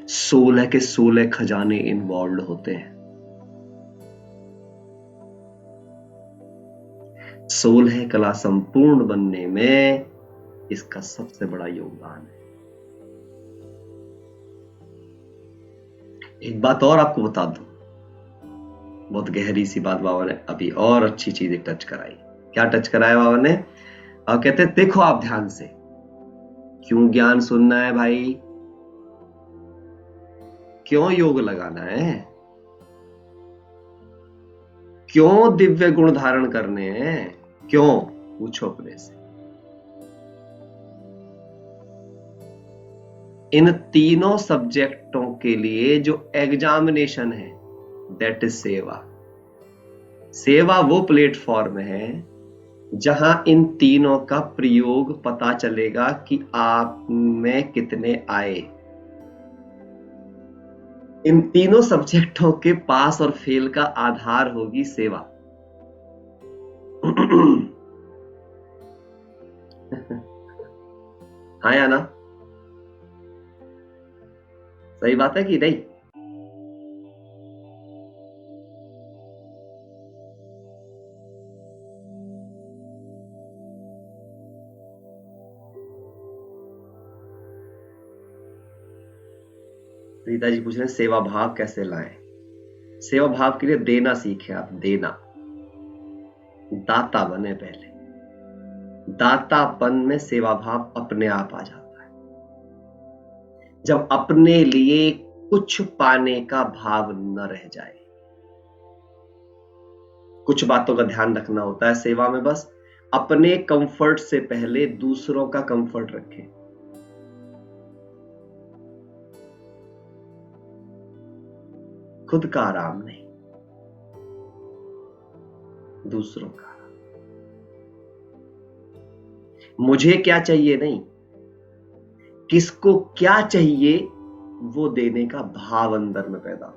16 के 16 खजाने इन्वॉल्व होते हैं। 16 कला संपूर्ण बनने में इसका सबसे बड़ा योगदान है। एक बात और आपको बता दूं, बहुत गहरी सी बात बाबा ने अभी और अच्छी चीजें टच कराई। क्या टच कराया बाबा ने? और कहते हैं देखो आप ध्यान से, क्यों ज्ञान सुनना है भाई, क्यों योग लगाना है, क्यों दिव्य गुण धारण करने हैं, क्यों? पूछो अपने से। इन तीनों सब्जेक्टों के लिए जो एग्जामिनेशन है, दैट इज सेवा। सेवा वो प्लेटफॉर्म है जहां इन तीनों का प्रयोग पता चलेगा कि आप में कितने आए। इन तीनों सब्जेक्टों के पास और फेल का आधार होगी सेवा। हाँ या ना? सही बात है कि नहीं? रीता जी पूछ रहे हैं सेवा भाव कैसे लाएं? सेवा भाव के लिए देना सीखे आप, देना। दाता बने पहले, दातापन में सेवा भाव अपने आप आ जाता है। जब अपने लिए कुछ पाने का भाव न रह जाए। कुछ बातों का ध्यान रखना होता है सेवा में, बस अपने कंफर्ट से पहले दूसरों का कंफर्ट रखें। खुद का आराम नहीं, दूसरों का। मुझे क्या चाहिए नहीं, किसको क्या चाहिए वो देने का भाव अंदर में पैदा हो।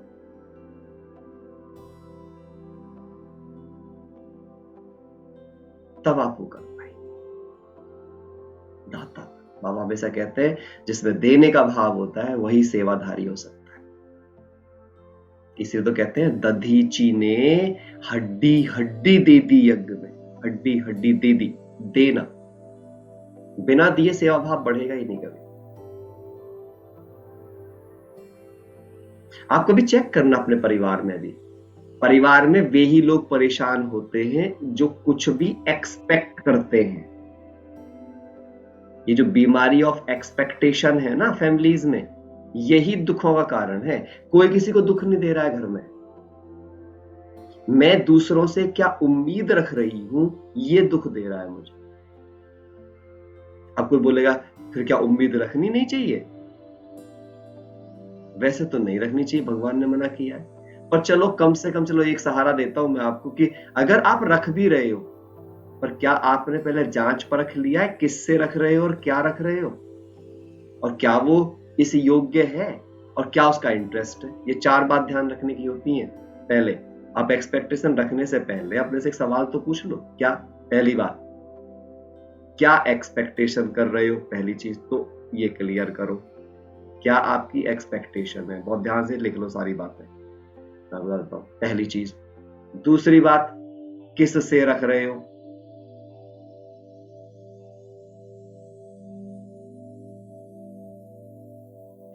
तब आप वो कर पाए दाता। बाबा हमेशा कहते हैं जिसमें देने का भाव होता है वही सेवाधारी हो सकता है। इसीलिए तो कहते हैं दधीची ने हड्डी हड्डी दे दी यज्ञ में, हड्डी हड्डी दे दी। देना, बिना दिए सेवा भाव बढ़ेगा ही नहीं कभी। आप कभी चेक करना अपने परिवार में भी, परिवार में वे ही लोग परेशान होते हैं जो कुछ भी एक्सपेक्ट करते हैं। ये जो बीमारी ऑफ एक्सपेक्टेशन है ना फैमिलीज में, यही दुखों का कारण है। कोई किसी को दुख नहीं दे रहा है घर में, मैं दूसरों से क्या उम्मीद रख रही हूं ये दुख दे रहा है मुझे। अब कोई बोलेगा फिर क्या उम्मीद रखनी नहीं चाहिए? वैसे तो नहीं रखनी चाहिए, भगवान ने मना किया है, पर चलो कम से कम चलो एक सहारा देता हूं मैं आपको कि अगर आप रख भी रहे हो, पर क्या आपने पहले जांच परख लिया है किससे रख रहे हो और क्या रख रहे हो, और क्या वो इस योग्य है, और क्या उसका इंटरेस्ट है। ये 4 बात ध्यान रखने की होती है। पहले आप एक्सपेक्टेशन रखने से पहले अपने से एक सवाल तो पूछ लो, क्या पहली बात क्या एक्सपेक्टेशन कर रहे हो, पहली चीज तो ये क्लियर करो, क्या आपकी एक्सपेक्टेशन है। बहुत ध्यान से लिख लो सारी बातें, मैं बताता हूं। पहली चीज। दूसरी बात, किस से रख रहे हो।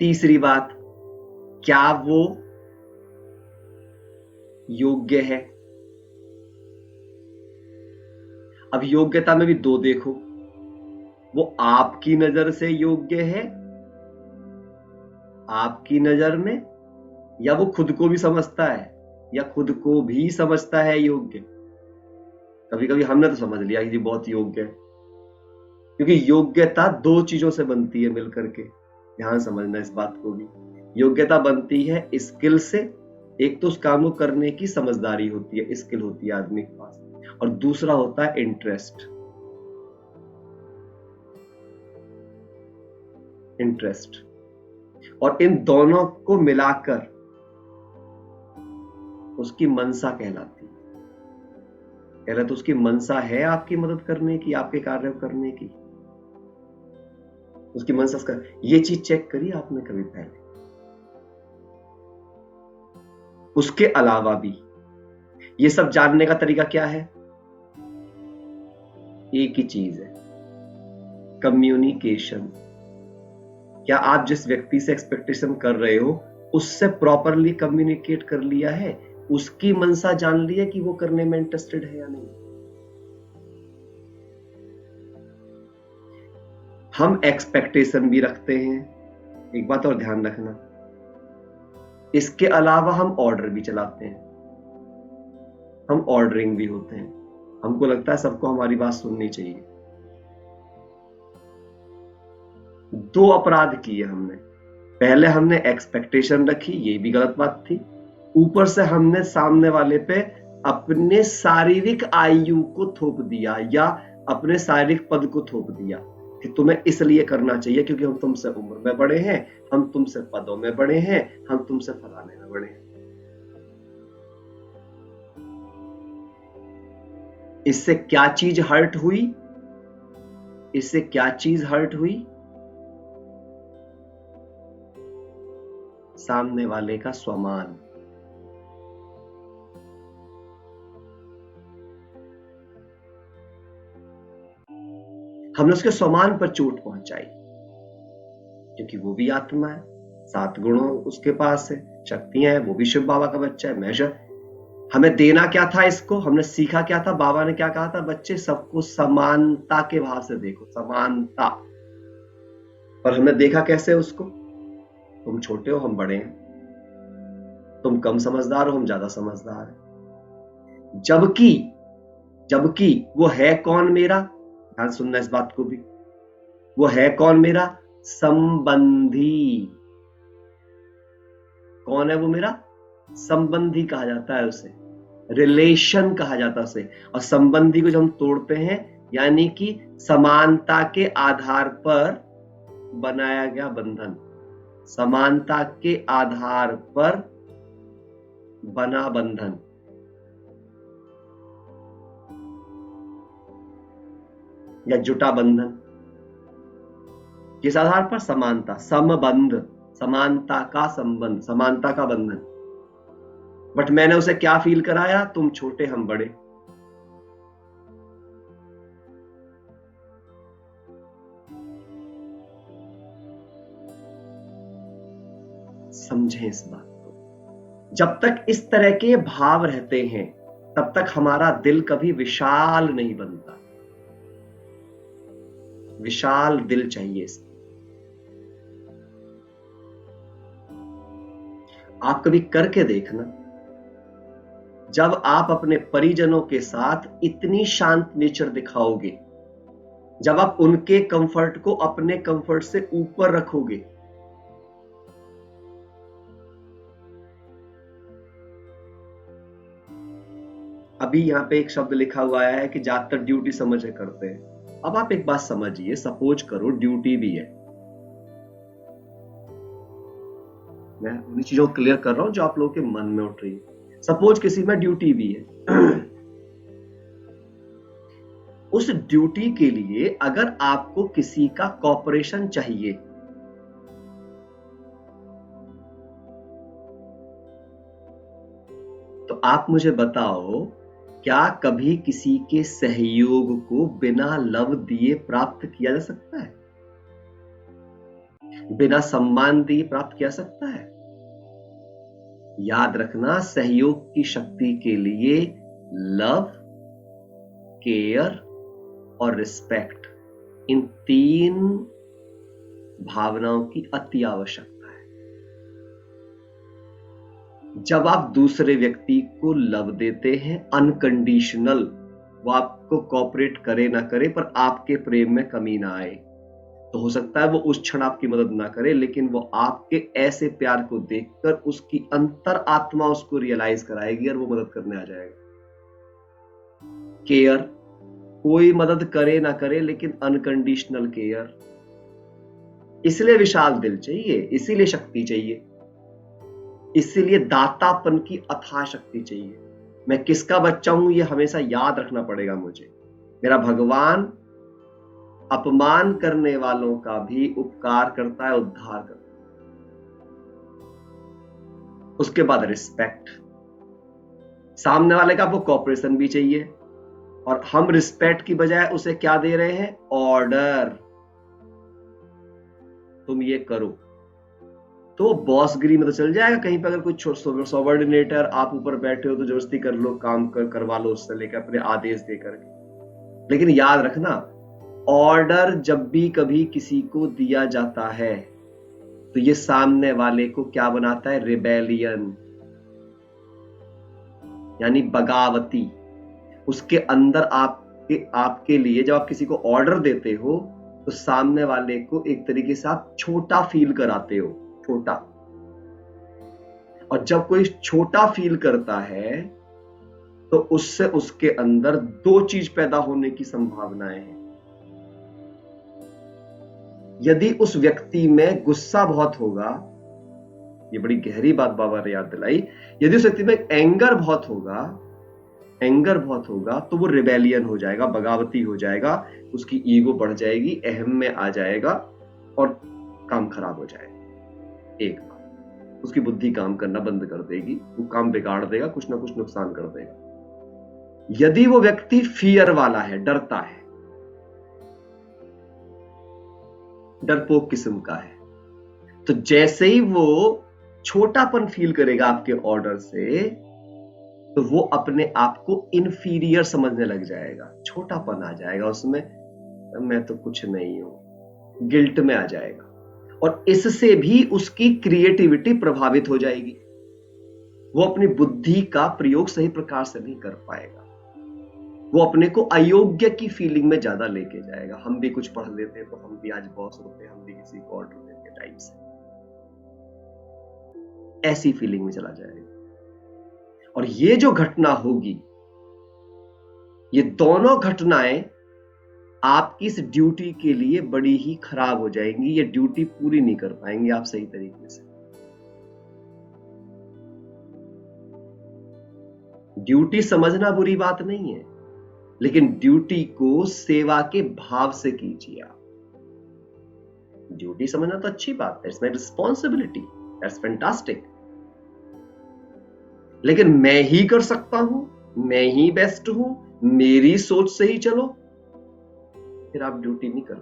तीसरी बात, क्या वो योग्य है। अब योग्यता में भी 2 देखो, वो आपकी नजर से योग्य है आपकी नजर में, या वो खुद को भी समझता है, या खुद को भी समझता है योग्य। कभी कभी हमने तो समझ लिया कि जी बहुत योग्य है, क्योंकि योग्यता 2 चीजों से बनती है मिलकर के, ध्यान समझना इस बात को भी। योग्यता बनती है स्किल से, एक तो उस काम को करने की समझदारी होती है, स्किल होती है आदमी के पास, और दूसरा होता है इंटरेस्ट। और इन दोनों को मिलाकर उसकी मनसा कहलाती है। पहले तो उसकी मनसा है आपकी मदद करने की, आपके कार्य करने की, उसकी मनसा का ये चीज चेक करी आपने कभी पहले। उसके अलावा भी ये सब जानने का तरीका क्या है, एक ही चीज है, कम्युनिकेशन। क्या आप जिस व्यक्ति से एक्सपेक्टेशन कर रहे हो उससे प्रॉपरली कम्युनिकेट कर लिया है, उसकी मनसा जान ली है कि वो करने में इंटरेस्टेड है या नहीं। हम एक्सपेक्टेशन भी रखते हैं, एक बात और ध्यान रखना, इसके अलावा हम ऑर्डर भी चलाते हैं, हम ऑर्डरिंग भी होते हैं। हमको लगता है सबको हमारी बात सुननी चाहिए। 2 अपराध किए हमने। पहले हमने एक्सपेक्टेशन रखी, ये भी गलत बात थी। ऊपर से हमने सामने वाले पे अपने शारीरिक आयु को थोप दिया, या अपने शारीरिक पद को थोप दिया कि तुम्हें इसलिए करना चाहिए क्योंकि हम तुमसे उम्र में बड़े हैं, हम तुमसे पदों में बड़े हैं, हम तुमसे फलाने में बड़े हैं। इससे क्या चीज हर्ट हुई, इससे क्या चीज हर्ट हुई, सामने वाले का स्वमान। हमने उसके स्वमान पर चोट पहुंचाई, क्योंकि वो भी आत्मा है, 7 गुणों उसके पास है, शक्तियां हैं, वो भी शिव बाबा का बच्चा है। मेजर हमें देना क्या था इसको, हमने सीखा क्या था, बाबा ने क्या कहा था, बच्चे सबको समानता के भाव से देखो, समानता। पर हमने देखा कैसे उसको, तुम छोटे हो हम बड़े हैं, तुम कम समझदार हो हम ज्यादा समझदार हैं। जबकि जबकि वो है कौन मेरा, ध्यान सुनना इस बात को भी, वो है कौन मेरा, संबंधी। कौन है वो मेरा, संबंधी कहा जाता है उसे, रिलेशन कहा जाता है उसे। और संबंधी को जब हम तोड़ते हैं, यानी कि समानता के आधार पर बनाया गया बंधन, समानता के आधार पर बना बंधन, या जुटा बंधन, किस आधार पर, समानता, समबंध, समानता का संबंध, समानता का बंधन। बट मैंने उसे क्या फील कराया, तुम छोटे हम बड़े। समझें इस बात को। जब तक इस तरह के भाव रहते हैं तब तक हमारा दिल कभी विशाल नहीं बनता। विशाल दिल चाहिए इसमें। आप कभी करके देखना, जब आप अपने परिजनों के साथ इतनी शांत नेचर दिखाओगे, जब आप उनके कंफर्ट को अपने कंफर्ट से ऊपर रखोगे, अभी यहां पे एक शब्द लिखा हुआ है कि ज्यादातर ड्यूटी समझ के करते हैं। अब आप एक बात समझिए, सपोज करो ड्यूटी भी है, मैं उन चीजों को क्लियर कर रहा हूं जो आप लोगों के मन में उठ रही है। सपोज किसी में ड्यूटी भी है उस ड्यूटी के लिए अगर आपको किसी का कॉपरेशन चाहिए, तो आप मुझे बताओ, क्या कभी किसी के सहयोग को बिना लव दिए प्राप्त किया जा सकता है? बिना सम्मान दिए प्राप्त किया जा सकता है? याद रखना, सहयोग की शक्ति के लिए लव, केयर और रिस्पेक्ट, इन 3 भावनाओं की अति आवश्यकता है। जब आप दूसरे व्यक्ति को लव देते हैं अनकंडीशनल, वो आपको कोऑपरेट करे ना करे पर आपके प्रेम में कमी ना आए, तो हो सकता है वो उस क्षण आपकी मदद ना करे, लेकिन वो आपके ऐसे प्यार को देखकर उसकी अंतर आत्मा उसको रियलाइज कराएगी और वो मदद करने आ जाएगा। केयर, कोई मदद करे ना करे लेकिन अनकंडीशनल केयर, इसलिए विशाल दिल चाहिए, इसीलिए शक्ति चाहिए, इसीलिए दातापन की अथाह शक्ति चाहिए। मैं किसका बच्चा हूं ये हमेशा याद रखना पड़ेगा मुझे। मेरा भगवान अपमान करने वालों का भी उपकार करता है, उद्धार करता है। उसके बाद रिस्पेक्ट, सामने वाले का आपको कॉपरेशन भी चाहिए, और हम रिस्पेक्ट की बजाय उसे क्या दे रहे हैं? ऑर्डर, तुम ये करो। तो बॉसगिरी में तो चल जाएगा कहीं पर, अगर कोई सबॉर्डिनेटर आप ऊपर बैठे हो तो जबरदस्ती कर लो, काम करवा लो उससे, लेकर अपने आदेश दे करके। लेकिन याद रखना, ऑर्डर जब भी कभी किसी को दिया जाता है तो ये सामने वाले को क्या बनाता है? रिबेलियन, यानी बगावती। उसके अंदर आपके लिए जब आप किसी को ऑर्डर देते हो तो सामने वाले को एक तरीके से आप छोटा फील कराते हो, छोटा। और जब कोई छोटा फील करता है तो उससे उसके अंदर 2 चीज पैदा होने की संभावनाएं हैं। यदि उस व्यक्ति में गुस्सा बहुत होगा, ये बड़ी गहरी बात बाबा ने याद दिलाई, यदि उस व्यक्ति में एंगर बहुत होगा तो वो रिबेलियन हो जाएगा, बगावती हो जाएगा, उसकी ईगो बढ़ जाएगी, अहम में आ जाएगा और काम खराब हो जाएगा। एक बात, उसकी बुद्धि काम करना बंद कर देगी, वो काम बिगाड़ देगा, कुछ ना कुछ नुकसान कर देगा। यदि वो व्यक्ति फियर वाला है, डरता है, डरपोक किस्म का है, तो जैसे ही वो छोटापन फील करेगा आपके ऑर्डर से, तो वो अपने आप को इंफीरियर समझने लग जाएगा, छोटापन आ जाएगा उसमें, मैं तो कुछ नहीं हूं, गिल्ट में आ जाएगा, और इससे भी उसकी क्रिएटिविटी प्रभावित हो जाएगी। वो अपनी बुद्धि का प्रयोग सही प्रकार से नहीं कर पाएगा, वो अपने को अयोग्य की फीलिंग में ज्यादा लेके जाएगा। हम भी कुछ पढ़ लेते हैं तो हम भी आज बॉस होते हैं, हम भी किसी को ऑर्डर देते टाइम से, ऐसी फीलिंग में चला जाएगा। और ये जो घटना होगी, ये दोनों घटनाएं आपकी इस ड्यूटी के लिए बड़ी ही खराब हो जाएंगी। ये ड्यूटी पूरी नहीं कर पाएंगे आप सही तरीके से। ड्यूटी समझना बुरी बात नहीं है, लेकिन ड्यूटी को सेवा के भाव से कीजिए आप। ड्यूटी समझना तो अच्छी बात है, it's my responsibility, that's fantastic, लेकिन मैं ही कर सकता हूं, मैं ही बेस्ट हूं, मेरी सोच से ही चलो, फिर आप ड्यूटी नहीं कर,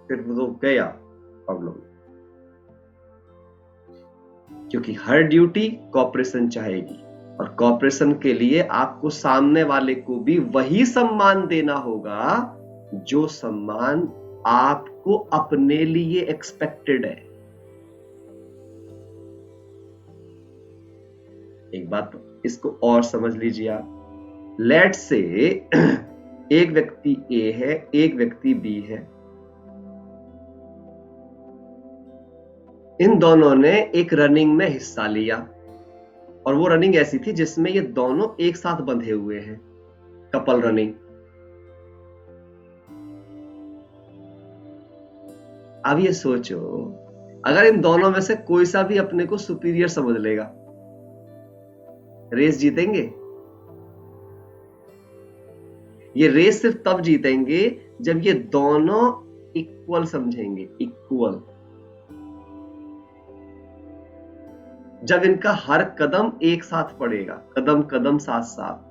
फिर वो गया प्रॉब्लम। क्योंकि हर ड्यूटी कॉपरेशन चाहेगी, और कॉपरेशन के लिए आपको सामने वाले को भी वही सम्मान देना होगा जो सम्मान आपको अपने लिए एक्सपेक्टेड है। एक बात इसको और समझ लीजिए आप। लेट्स से एक व्यक्ति ए है, एक व्यक्ति बी है। इन दोनों ने एक रनिंग में हिस्सा लिया, और वो रनिंग ऐसी थी जिसमें ये दोनों एक साथ बंधे हुए हैं, कपल रनिंग। अब ये सोचो, अगर इन दोनों में से कोई सा भी अपने को सुपीरियर समझ लेगा, रेस जीतेंगे? ये रेस सिर्फ तब जीतेंगे जब ये दोनों इक्वल समझेंगे, इक्वल। जब इनका हर कदम एक साथ पड़ेगा, कदम कदम साथ साथ।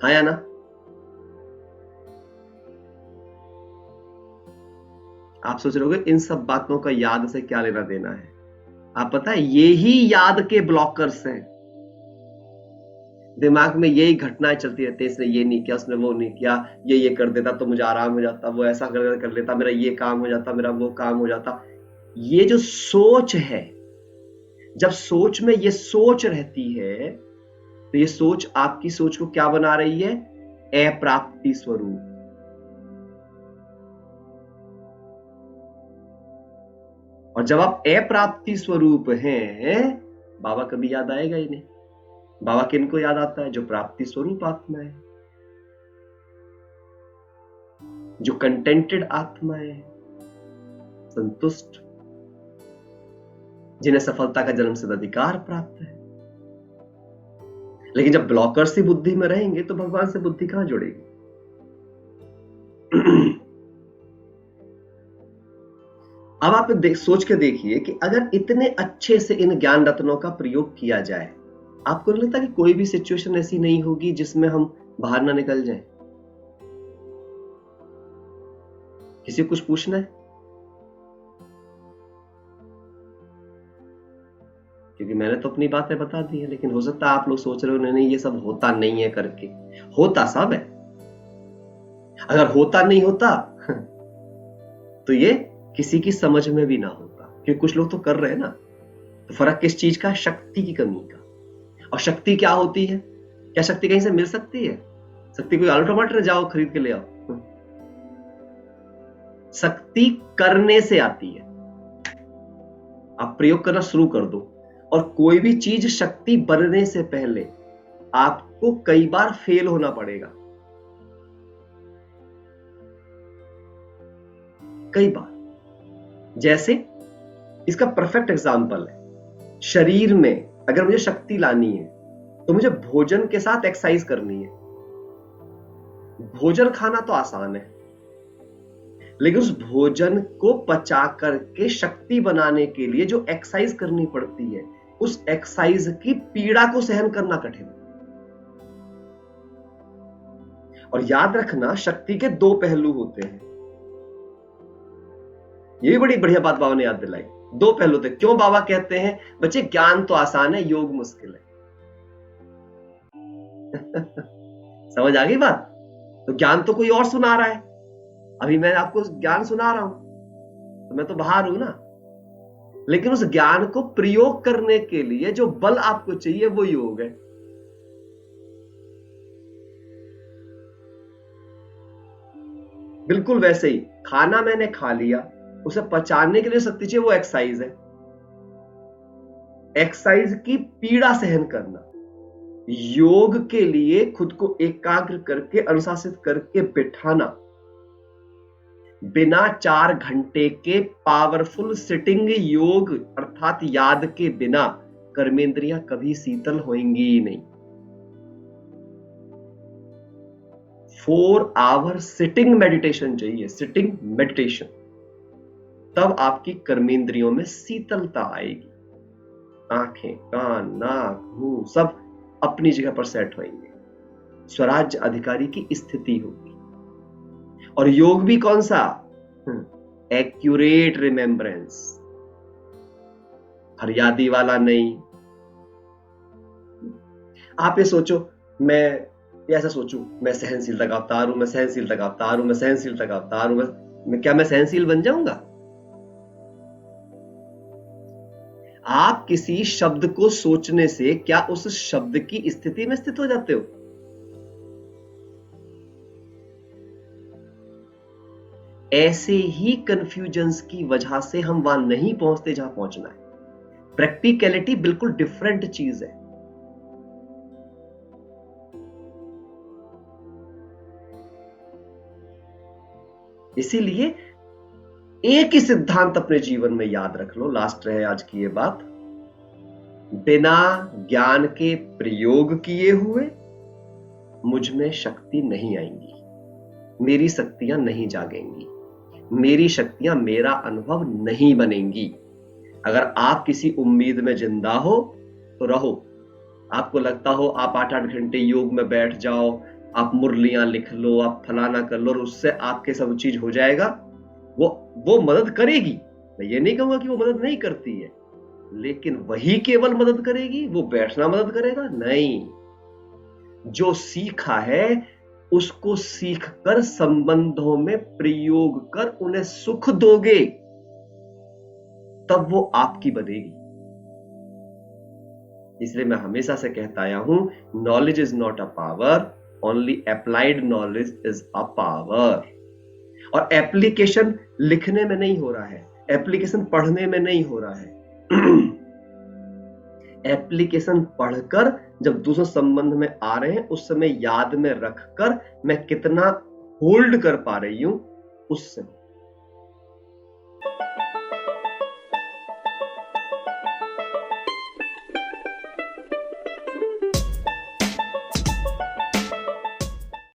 हाँ या ना? आप सोच रहे होगे इन सब बातों का याद से क्या लेना देना है। आप पता है, ये ही याद के ब्लॉकर्स हैं। दिमाग में यही घटनाएं चलती रहती है, इसने ये नहीं किया, उसने वो नहीं किया, ये कर देता तो मुझे आराम हो जाता, वो ऐसा कर लेता, मेरा ये काम हो जाता, मेरा वो काम हो जाता। ये जो सोच है, जब सोच में ये सोच रहती है, तो ये सोच आपकी सोच को क्या बना रही है? अप्राप्ति स्वरूप। और जब आप अप्राप्ति स्वरूप हैं, बाबा कभी याद आएगा ही नहीं। बाबा किनको याद आता है? जो प्राप्ति स्वरूप आत्मा है, जो कंटेंटेड आत्मा है, संतुष्ट, जिन्हें सफलता का जन्मसिद्ध अधिकार प्राप्त है। लेकिन जब ब्लॉकर्स ही बुद्धि में रहेंगे तो भगवान से बुद्धि कहां जुड़ेगी? अब आप सोच के देखिए कि अगर इतने अच्छे से इन ज्ञान रत्नों का प्रयोग किया जाए, आपको नहीं लगता कि कोई भी सिचुएशन ऐसी नहीं होगी जिसमें हम बाहर ना निकल जाएं? किसी को कुछ पूछना है? क्योंकि मैंने तो अपनी बातें बता दी है, लेकिन हो सकता है आप लोग सोच रहे हो नहीं ये सब होता नहीं है करके। होता सब है। अगर होता नहीं होता तो ये किसी की समझ में भी ना होता, क्योंकि कुछ लोग तो कर रहे हैं ना। तो फर्क किस चीज का? शक्ति की कमी का। और शक्ति क्या होती है? क्या शक्ति कहीं से मिल सकती है? शक्ति कोई आलू टमाटर जाओ खरीद के ले आओ। शक्ति करने से आती है। आप प्रयोग करना शुरू कर दो, और कोई भी चीज शक्ति बनने से पहले आपको कई बार फेल होना पड़ेगा, कई बार। जैसे इसका परफेक्ट एग्जांपल है, शरीर में अगर मुझे शक्ति लानी है तो मुझे भोजन के साथ एक्सरसाइज करनी है। भोजन खाना तो आसान है, लेकिन उस भोजन को पचा करके शक्ति बनाने के लिए जो एक्सरसाइज करनी पड़ती है, उस एक्सरसाइज की पीड़ा को सहन करना कठिन है। और याद रखना, शक्ति के दो पहलू होते हैं। ये भी बड़ी बढ़िया बात बाबा ने याद दिलाई। दो पहलू थे। क्यों बाबा कहते हैं बच्चे ज्ञान तो आसान है, योग मुश्किल है? समझ आ गई बात? तो ज्ञान तो कोई और सुना रहा है, अभी मैं आपको ज्ञान सुना रहा हूं, तो मैं तो बाहर हूं ना। लेकिन उस ज्ञान को प्रयोग करने के लिए जो बल आपको चाहिए वो योग है। बिल्कुल वैसे ही खाना मैंने खा लिया, उसे पचाने के लिए शक्ति चाहिए, वो एक्सरसाइज है। एक्सरसाइज की पीड़ा सहन करना। योग के लिए खुद को एकाग्र करके, अनुशासित करके बिठाना। बिना 4 घंटे के पावरफुल सिटिंग योग अर्थात याद के बिना कर्मेंद्रियां कभी शीतल होंगी ही नहीं। 4 आवर सिटिंग मेडिटेशन चाहिए, सिटिंग मेडिटेशन। तब आपकी कर्मेंद्रियों में शीतलता आएगी। आंखें, कान, नाक, मुंह सब अपनी जगह पर सेट होंगे। स्वराज्य अधिकारी की स्थिति होगी। और योग भी कौन सा? Accurate remembrance. फरियादी वाला नहीं। आप ये सोचो, मैं ऐसा सोचूं, मैं सहनशीलता का अवतार हूं, मैं सहनशीलता का अवतार हूं, मैं सहनशीलता का अवतार हूं, क्या मैं सहनशील बन जाऊंगा? आप किसी शब्द को सोचने से क्या उस शब्द की स्थिति में स्थित हो जाते हो? ऐसे ही कंफ्यूजन्स की वजह से हम वहां नहीं पहुंचते जहां पहुंचना है। प्रैक्टिकलिटी बिल्कुल डिफरेंट चीज है। इसीलिए एक ही सिद्धांत अपने जीवन में याद रख लो, लास्ट रहे आज की ये बात। बिना ज्ञान के प्रयोग किए हुए मुझ में शक्ति नहीं आएंगी, मेरी शक्तियां नहीं जागेंगी, मेरी शक्तियां मेरा अनुभव नहीं बनेंगी। अगर आप किसी उम्मीद में जिंदा हो तो रहो। आपको लगता हो आप 8-8 घंटे योग में बैठ जाओ, आप मुरलियां लिख लो, आप फलाना कर लो और उससे आपके सब चीज हो जाएगा, वो मदद करेगी। मैं ये नहीं कहूंगा कि वो मदद नहीं करती है, लेकिन वही केवल मदद करेगी, वो बैठना मदद करेगा नहीं। जो सीखा है उसको सीखकर संबंधों में प्रयोग कर उन्हें सुख दोगे, तब वो आपकी बनेगी। इसलिए मैं हमेशा से कहता आया हूं, knowledge is not a power, only applied knowledge is a power. और एप्लीकेशन लिखने में नहीं हो रहा है, एप्लीकेशन पढ़ने में नहीं हो रहा है। एप्लीकेशन पढ़कर जब दूसरे संबंध में आ रहे हैं उस समय याद में रखकर मैं कितना होल्ड कर पा रही हूं, उससे